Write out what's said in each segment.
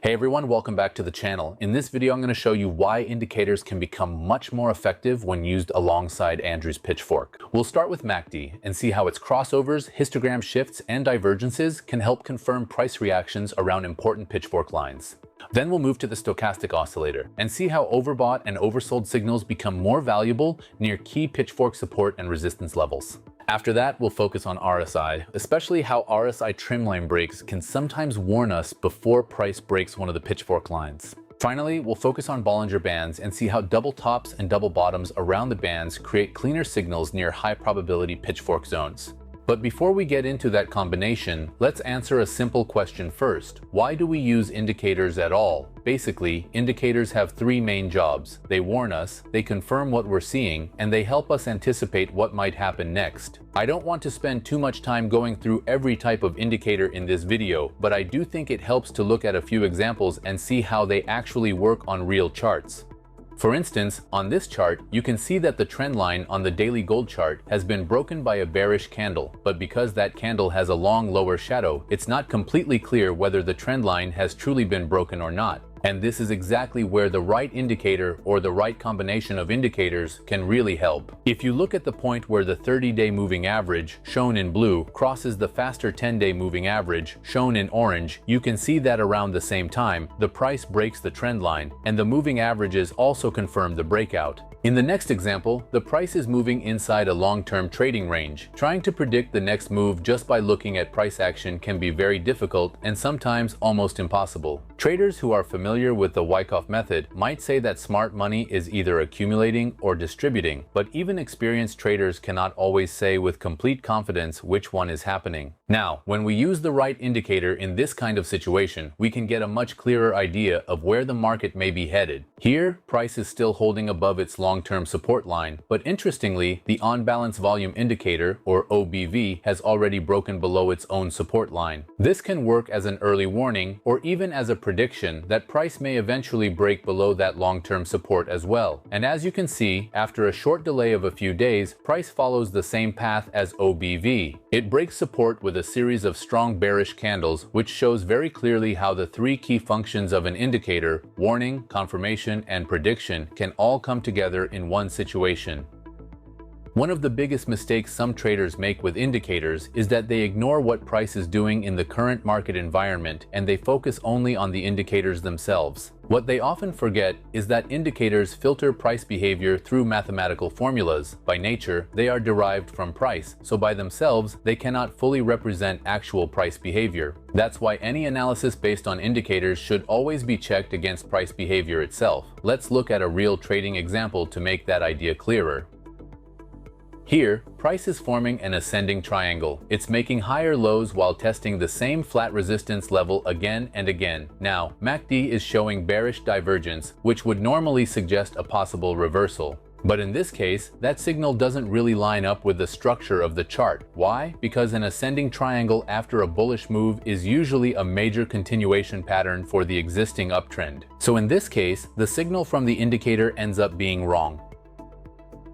Hey everyone, welcome back to the channel. In this video, I'm going to show you why indicators can become much more effective when used alongside Andrew's pitchfork. We'll start with MACD and see how its crossovers, histogram shifts, and divergences can help confirm price reactions around important pitchfork lines. Then we'll move to the stochastic oscillator and see how overbought and oversold signals become more valuable near key pitchfork support and resistance levels. After that, we'll focus on RSI, especially how RSI trendline breaks can sometimes warn us before price breaks one of the pitchfork lines. Finally, we'll focus on Bollinger Bands and see how double tops and double bottoms around the bands create cleaner signals near high probability pitchfork zones. But before we get into that combination, let's answer a simple question first. Why do we use indicators at all? Basically, indicators have three main jobs. They warn us, they confirm what we're seeing, and they help us anticipate what might happen next. I don't want to spend too much time going through every type of indicator in this video, but I do think it helps to look at a few examples and see how they actually work on real charts. For instance, on this chart, you can see that the trend line on the daily gold chart has been broken by a bearish candle, but because that candle has a long lower shadow, it's not completely clear whether the trend line has truly been broken or not. And this is exactly where the right indicator or the right combination of indicators can really help. If you look at the point where the 30-day moving average, shown in blue, crosses the faster 10-day moving average, shown in orange, you can see that around the same time, the price breaks the trend line, and the moving averages also confirm the breakout. In the next example, the price is moving inside a long-term trading range. Trying to predict the next move just by looking at price action can be very difficult and sometimes almost impossible. Traders who are familiar with the Wyckoff method might say that smart money is either accumulating or distributing, but even experienced traders cannot always say with complete confidence which one is happening. Now, when we use the right indicator in this kind of situation, we can get a much clearer idea of where the market may be headed. Here, price is still holding above its long-term support line, but interestingly, the on-balance volume indicator, or OBV, has already broken below its own support line. This can work as an early warning or even as a prediction that price may eventually break below that long-term support as well. And as you can see, after a short delay of a few days, price follows the same path as OBV. It breaks support with a series of strong bearish candles, which shows very clearly how the three key functions of an indicator, warning, confirmation, and prediction, can all come together in one situation. One of the biggest mistakes some traders make with indicators is that they ignore what price is doing in the current market environment and they focus only on the indicators themselves. What they often forget is that indicators filter price behavior through mathematical formulas. By nature, they are derived from price, so by themselves, they cannot fully represent actual price behavior. That's why any analysis based on indicators should always be checked against price behavior itself. Let's look at a real trading example to make that idea clearer. Here, price is forming an ascending triangle. It's making higher lows while testing the same flat resistance level again and again. Now, MACD is showing bearish divergence, which would normally suggest a possible reversal. But in this case, that signal doesn't really line up with the structure of the chart. Why? Because an ascending triangle after a bullish move is usually a major continuation pattern for the existing uptrend. So in this case, the signal from the indicator ends up being wrong.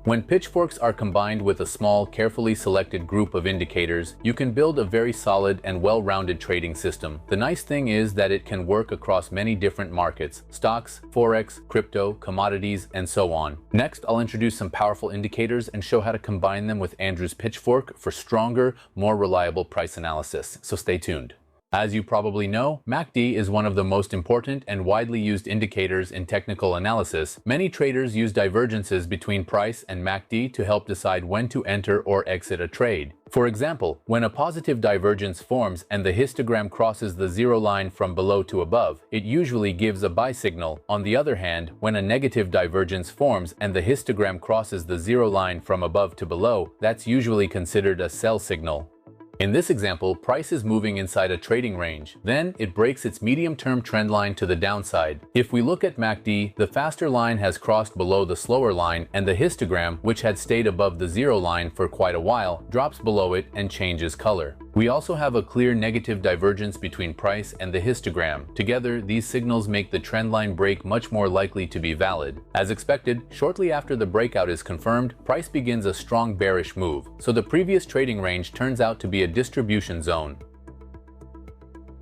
When pitchforks are combined with a small, carefully selected group of indicators, you can build a very solid and well-rounded trading system. The nice thing is that it can work across many different markets: stocks, Forex, crypto, commodities, and so on. Next, I'll introduce some powerful indicators and show how to combine them with Andrew's pitchfork for stronger, more reliable price analysis. So stay tuned. As you probably know, MACD is one of the most important and widely used indicators in technical analysis. Many traders use divergences between price and MACD to help decide when to enter or exit a trade. For example, when a positive divergence forms and the histogram crosses the zero line from below to above, it usually gives a buy signal. On the other hand, when a negative divergence forms and the histogram crosses the zero line from above to below, that's usually considered a sell signal. In this example, price is moving inside a trading range. Then it breaks its medium-term trend line to the downside. If we look at MACD, the faster line has crossed below the slower line, and the histogram, which had stayed above the zero line for quite a while, drops below it and changes color. We also have a clear negative divergence between price and the histogram. Together, these signals make the trendline break much more likely to be valid. As expected, shortly after the breakout is confirmed, price begins a strong bearish move, so the previous trading range turns out to be a distribution zone.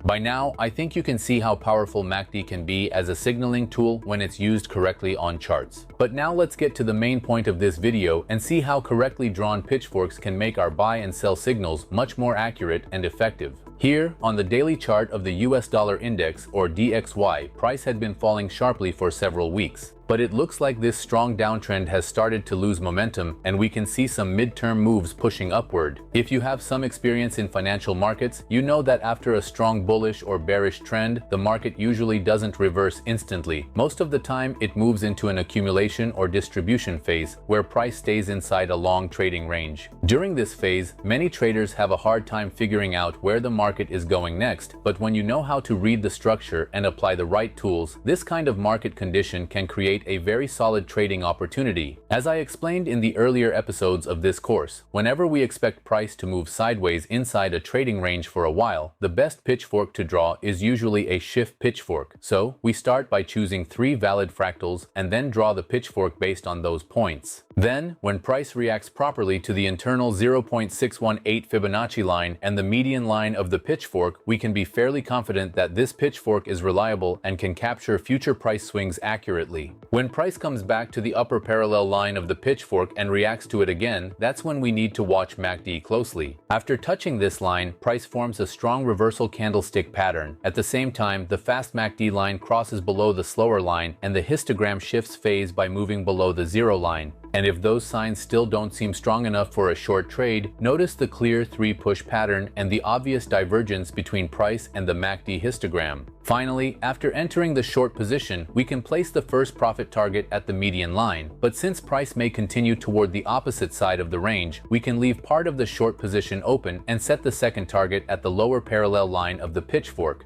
By now, I think you can see how powerful MACD can be as a signaling tool when it's used correctly on charts. But now let's get to the main point of this video and see how correctly drawn pitchforks can make our buy and sell signals much more accurate and effective. Here, on the daily chart of the US dollar index, or DXY, price had been falling sharply for several weeks. But it looks like this strong downtrend has started to lose momentum, and we can see some midterm moves pushing upward. If you have some experience in financial markets, you know that after a strong bullish or bearish trend, the market usually doesn't reverse instantly. Most of the time, it moves into an accumulation or distribution phase, where price stays inside a long trading range. During this phase, many traders have a hard time figuring out where the market is going next, but when you know how to read the structure and apply the right tools, this kind of market condition can create a very solid trading opportunity. As I explained in the earlier episodes of this course, whenever we expect price to move sideways inside a trading range for a while, the best pitchfork to draw is usually a shift pitchfork. So we start by choosing 3 valid fractals and then draw the pitchfork based on those points. Then, when price reacts properly to the internal 0.618 Fibonacci line and the median line of the pitchfork, we can be fairly confident that this pitchfork is reliable and can capture future price swings accurately. When price comes back to the upper parallel line of the pitchfork and reacts to it again, that's when we need to watch MACD closely. After touching this line, price forms a strong reversal candlestick pattern. At the same time, the fast MACD line crosses below the slower line and the histogram shifts phase by moving below the 0 line. And if those signs still don't seem strong enough for a short trade, notice the clear 3-push pattern and the obvious divergence between price and the MACD histogram. Finally, after entering the short position, we can place the first profit target at the median line. But since price may continue toward the opposite side of the range, we can leave part of the short position open and set the second target at the lower parallel line of the pitchfork.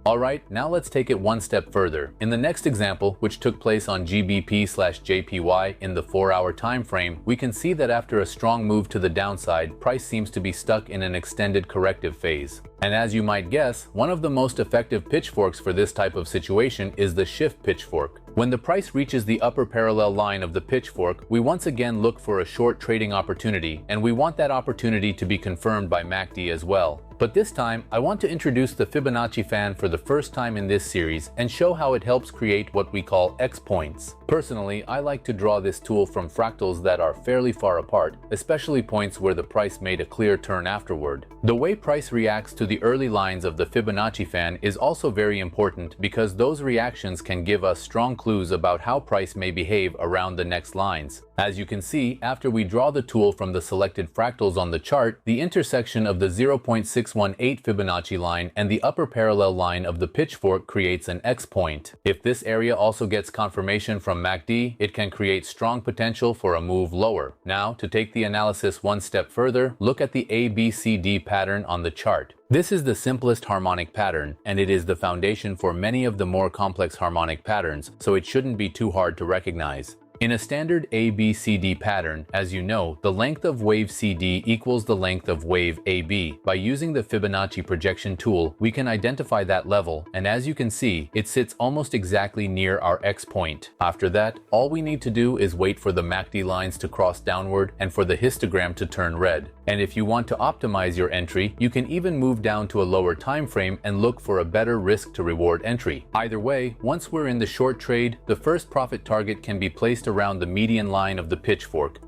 Alright, now let's take it one step further. In the next example, which took place on GBP/JPY in the 4-hour time frame, we can see that after a strong move to the downside, price seems to be stuck in an extended corrective phase. And as you might guess, one of the most effective pitchforks for this type of situation is the shift pitchfork. When the price reaches the upper parallel line of the pitchfork, we once again look for a short trading opportunity, and we want that opportunity to be confirmed by MACD as well. But this time, I want to introduce the Fibonacci fan for the first time in this series and show how it helps create what we call X points. Personally, I like to draw this tool from fractals that are fairly far apart, especially points where the price made a clear turn afterward. The way price reacts to the early lines of the Fibonacci fan is also very important because those reactions can give us strong clues about how price may behave around the next lines. As you can see, after we draw the tool from the selected fractals on the chart, the intersection of the 0.618 Fibonacci line and the upper parallel line of the pitchfork creates an X point. If this area also gets confirmation from MACD, it can create strong potential for a move lower. Now, to take the analysis one step further, look at the ABCD pattern on the chart. This is the simplest harmonic pattern, and it is the foundation for many of the more complex harmonic patterns, so it shouldn't be too hard to recognize. In a standard ABCD pattern, as you know, the length of wave CD equals the length of wave AB. By using the Fibonacci projection tool, we can identify that level, and as you can see, it sits almost exactly near our X point. After that, all we need to do is wait for the MACD lines to cross downward and for the histogram to turn red. And if you want to optimize your entry, you can even move down to a lower time frame and look for a better risk to reward entry. Either way, once we're in the short trade, the first profit target can be placed around the median line of the pitchfork.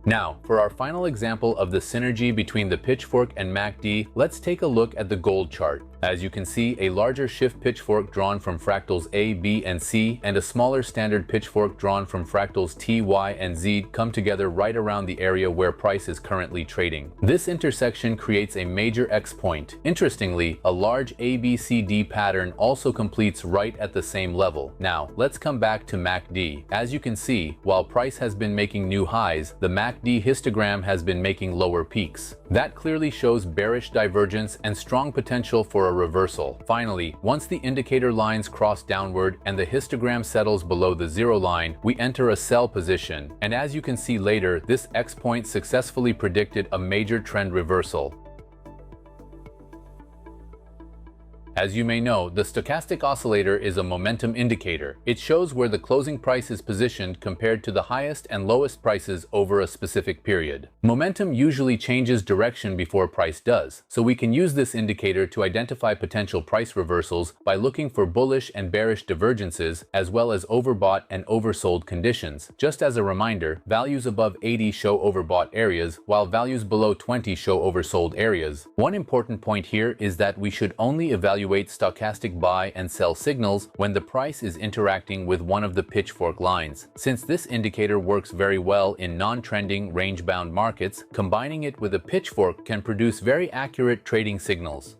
Now, for our final example of the synergy between the pitchfork and MACD, let's take a look at the gold chart. As you can see, a larger shift pitchfork drawn from fractals A, B, and C, and a smaller standard pitchfork drawn from fractals T, Y, and Z come together right around the area where price is currently trading. This intersection creates a major X point. Interestingly, a large ABCD pattern also completes right at the same level. Now, let's come back to MACD. As you can see, while price has been making new highs, the MACD histogram has been making lower peaks. That clearly shows bearish divergence and strong potential for a reversal. Finally, once the indicator lines cross downward and the histogram settles below the 0 line, we enter a sell position. And as you can see later, this X point successfully predicted a major trend reversal. As you may know, the stochastic oscillator is a momentum indicator. It shows where the closing price is positioned compared to the highest and lowest prices over a specific period. Momentum usually changes direction before price does, so we can use this indicator to identify potential price reversals by looking for bullish and bearish divergences as well as overbought and oversold conditions. Just as a reminder, values above 80 show overbought areas, while values below 20 show oversold areas. One important point here is that we should only evaluate stochastic buy and sell signals when the price is interacting with one of the pitchfork lines. Since this indicator works very well in non-trending, range-bound markets, combining it with a pitchfork can produce very accurate trading signals.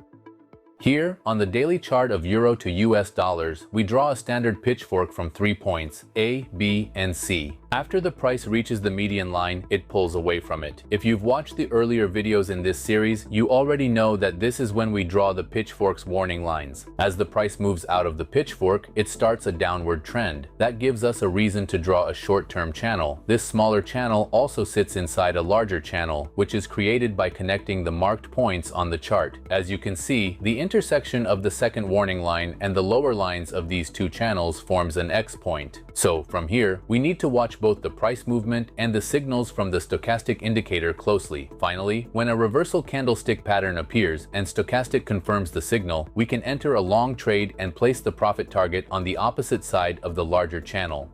Here, on the daily chart of Euro to US dollars, we draw a standard pitchfork from 3 points, A, B, and C. After the price reaches the median line, it pulls away from it. If you've watched the earlier videos in this series, you already know that this is when we draw the pitchfork's warning lines. As the price moves out of the pitchfork, it starts a downward trend. That gives us a reason to draw a short-term channel. This smaller channel also sits inside a larger channel, which is created by connecting the marked points on the chart. As you can see, the intersection of the second warning line and the lower lines of these two channels forms an X point. So from here, we need to watch both the price movement and the signals from the stochastic indicator closely. Finally, when a reversal candlestick pattern appears and stochastic confirms the signal, we can enter a long trade and place the profit target on the opposite side of the larger channel.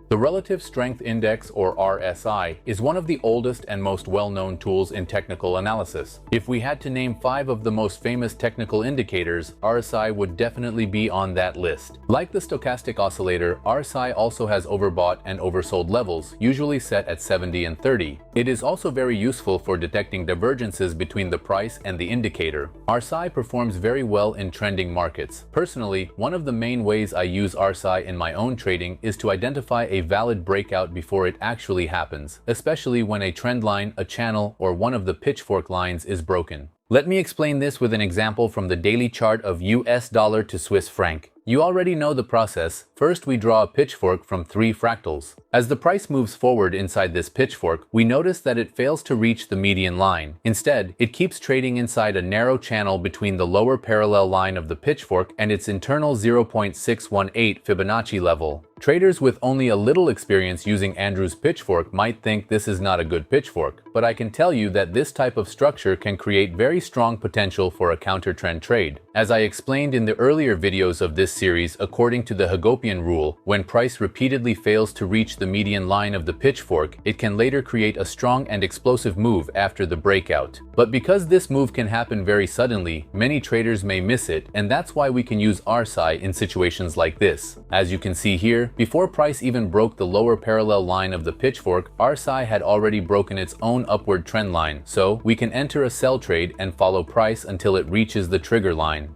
The Relative Strength Index, or RSI, is one of the oldest and most well-known tools in technical analysis. If we had to name 5 of the most famous technical indicators, RSI would definitely be on that list. Like the stochastic oscillator, RSI also has overbought and oversold levels, usually set at 70 and 30. It is also very useful for detecting divergences between the price and the indicator. RSI performs very well in trending markets. Personally, one of the main ways I use RSI in my own trading is to identify a valid breakout before it actually happens, especially when a trend line, a channel, or one of the pitchfork lines is broken. Let me explain this with an example from the daily chart of US dollar to Swiss franc. You already know the process. First, we draw a pitchfork from 3 fractals. As the price moves forward inside this pitchfork, we notice that it fails to reach the median line. Instead, it keeps trading inside a narrow channel between the lower parallel line of the pitchfork and its internal 0.618 Fibonacci level. Traders with only a little experience using Andrew's pitchfork might think this is not a good pitchfork, but I can tell you that this type of structure can create very strong potential for a counter-trend trade. As I explained in the earlier videos of this series, according to the Hagopian rule, when price repeatedly fails to reach the median line of the pitchfork, it can later create a strong and explosive move after the breakout. But because this move can happen very suddenly, many traders may miss it, and that's why we can use RSI in situations like this. As you can see here, before price even broke the lower parallel line of the pitchfork, RSI had already broken its own upward trend line, so we can enter a sell trade and follow price until it reaches the trigger line.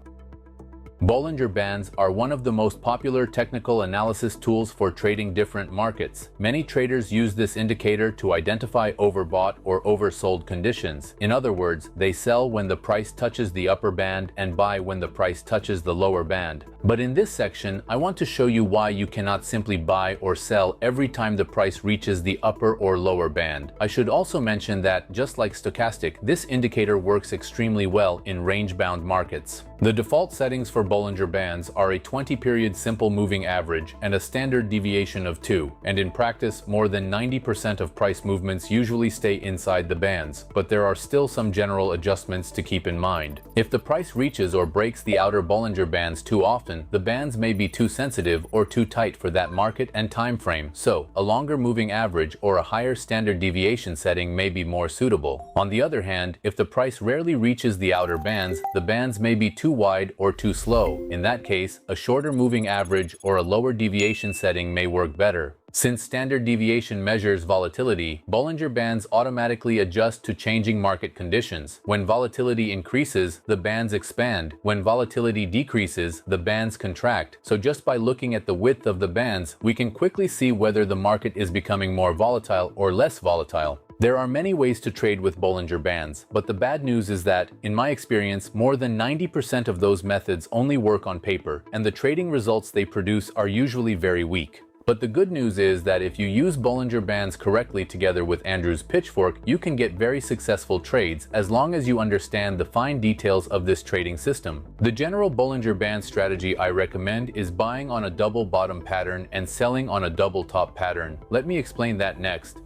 Bollinger Bands are one of the most popular technical analysis tools for trading different markets. Many traders use this indicator to identify overbought or oversold conditions. In other words, they sell when the price touches the upper band and buy when the price touches the lower band. But in this section, I want to show you why you cannot simply buy or sell every time the price reaches the upper or lower band. I should also mention that, just like stochastic, this indicator works extremely well in range-bound markets. The default settings for Bollinger Bands are a 20-period simple moving average and a standard deviation of 2, and in practice, more than 90% of price movements usually stay inside the bands, but there are still some general adjustments to keep in mind. If the price reaches or breaks the outer Bollinger Bands too often, the bands may be too sensitive or too tight for that market and time frame, so a longer moving average or a higher standard deviation setting may be more suitable. On the other hand, if the price rarely reaches the outer bands, the bands may be too wide or too slow. In that case, a shorter moving average or a lower deviation setting may work better. Since standard deviation measures volatility, Bollinger Bands automatically adjust to changing market conditions. When volatility increases, the bands expand. When volatility decreases, the bands contract. So just by looking at the width of the bands, we can quickly see whether the market is becoming more volatile or less volatile. There are many ways to trade with Bollinger Bands, but the bad news is that, in my experience, more than 90% of those methods only work on paper, and the trading results they produce are usually very weak. But the good news is that if you use Bollinger Bands correctly together with Andrew's Pitchfork, you can get very successful trades as long as you understand the fine details of this trading system. The general Bollinger Band strategy I recommend is buying on a double bottom pattern and selling on a double top pattern. Let me explain that next.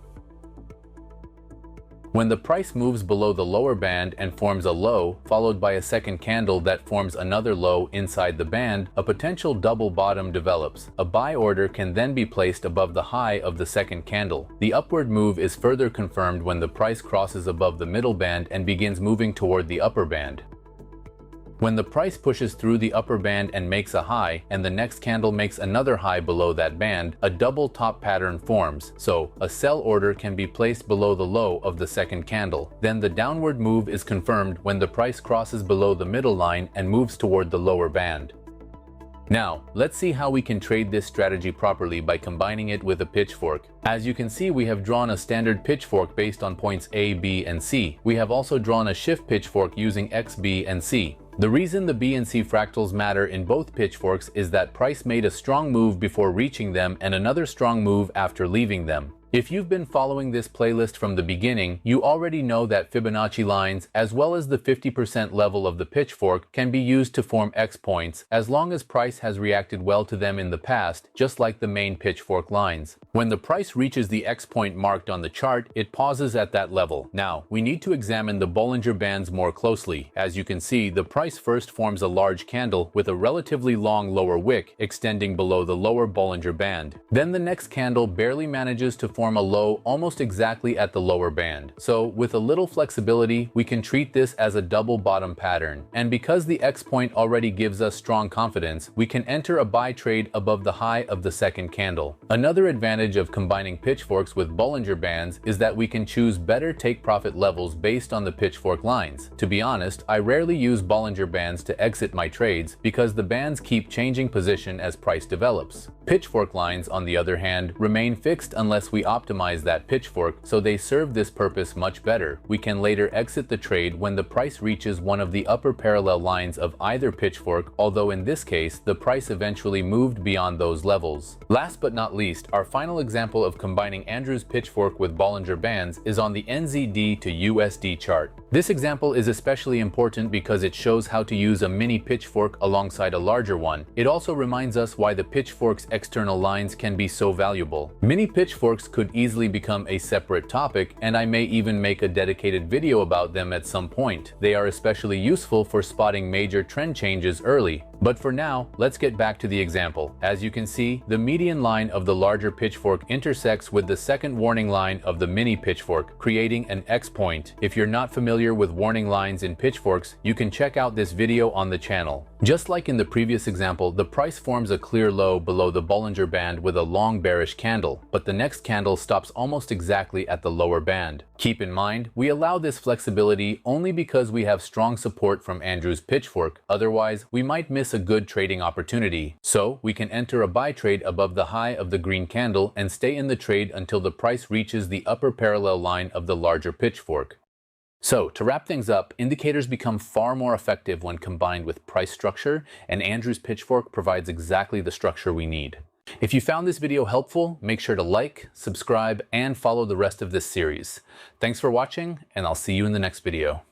When the price moves below the lower band and forms a low, followed by a second candle that forms another low inside the band, a potential double bottom develops. A buy order can then be placed above the high of the second candle. The upward move is further confirmed when the price crosses above the middle band and begins moving toward the upper band. When the price pushes through the upper band and makes a high, and the next candle makes another high below that band, a double top pattern forms, so a sell order can be placed below the low of the second candle. Then the downward move is confirmed when the price crosses below the middle line and moves toward the lower band. Now, let's see how we can trade this strategy properly by combining it with a pitchfork. As you can see, we have drawn a standard pitchfork based on points A, B, and C. We have also drawn a shift pitchfork using X, B, and C. The reason the B and C fractals matter in both pitchforks is that price made a strong move before reaching them and another strong move after leaving them. If you've been following this playlist from the beginning, you already know that Fibonacci lines, as well as the 50% level of the pitchfork, can be used to form X points, as long as price has reacted well to them in the past, just like the main pitchfork lines. When the price reaches the X point marked on the chart, it pauses at that level. Now, we need to examine the Bollinger Bands more closely. As you can see, the price first forms a large candle with a relatively long lower wick extending below the lower Bollinger Band. Then the next candle barely manages to form a low almost exactly at the lower band. So with a little flexibility, we can treat this as a double bottom pattern. And because the X point already gives us strong confidence, we can enter a buy trade above the high of the second candle. Another advantage of combining pitchforks with Bollinger Bands is that we can choose better take profit levels based on the pitchfork lines. To be honest, I rarely use Bollinger Bands to exit my trades because the bands keep changing position as price develops. Pitchfork lines, on the other hand, remain fixed unless we optimize that pitchfork, so they serve this purpose much better. We can later exit the trade when the price reaches one of the upper parallel lines of either pitchfork, although in this case, the price eventually moved beyond those levels. Last but not least, our final example of combining Andrew's pitchfork with Bollinger Bands is on the NZD to USD chart. This example is especially important because it shows how to use a mini pitchfork alongside a larger one. It also reminds us why the pitchfork's external lines can be so valuable. Mini pitchforks could easily become a separate topic, and I may even make a dedicated video about them at some point. They are especially useful for spotting major trend changes early. But for now, let's get back to the example. As you can see, the median line of the larger pitchfork intersects with the second warning line of the mini pitchfork, creating an X point. If you're not familiar with warning lines in pitchforks, you can check out this video on the channel. Just like in the previous example, the price forms a clear low below the Bollinger Band with a long bearish candle, but the next candle stops almost exactly at the lower band. Keep in mind, we allow this flexibility only because we have strong support from Andrew's pitchfork. Otherwise, we might miss a good trading opportunity. So we can enter a buy trade above the high of the green candle and stay in the trade until the price reaches the upper parallel line of the larger pitchfork. So, to wrap things up, indicators become far more effective when combined with price structure, and Andrew's pitchfork provides exactly the structure we need. If you found this video helpful, make sure to like, subscribe, and follow the rest of this series. Thanks for watching, and I'll see you in the next video.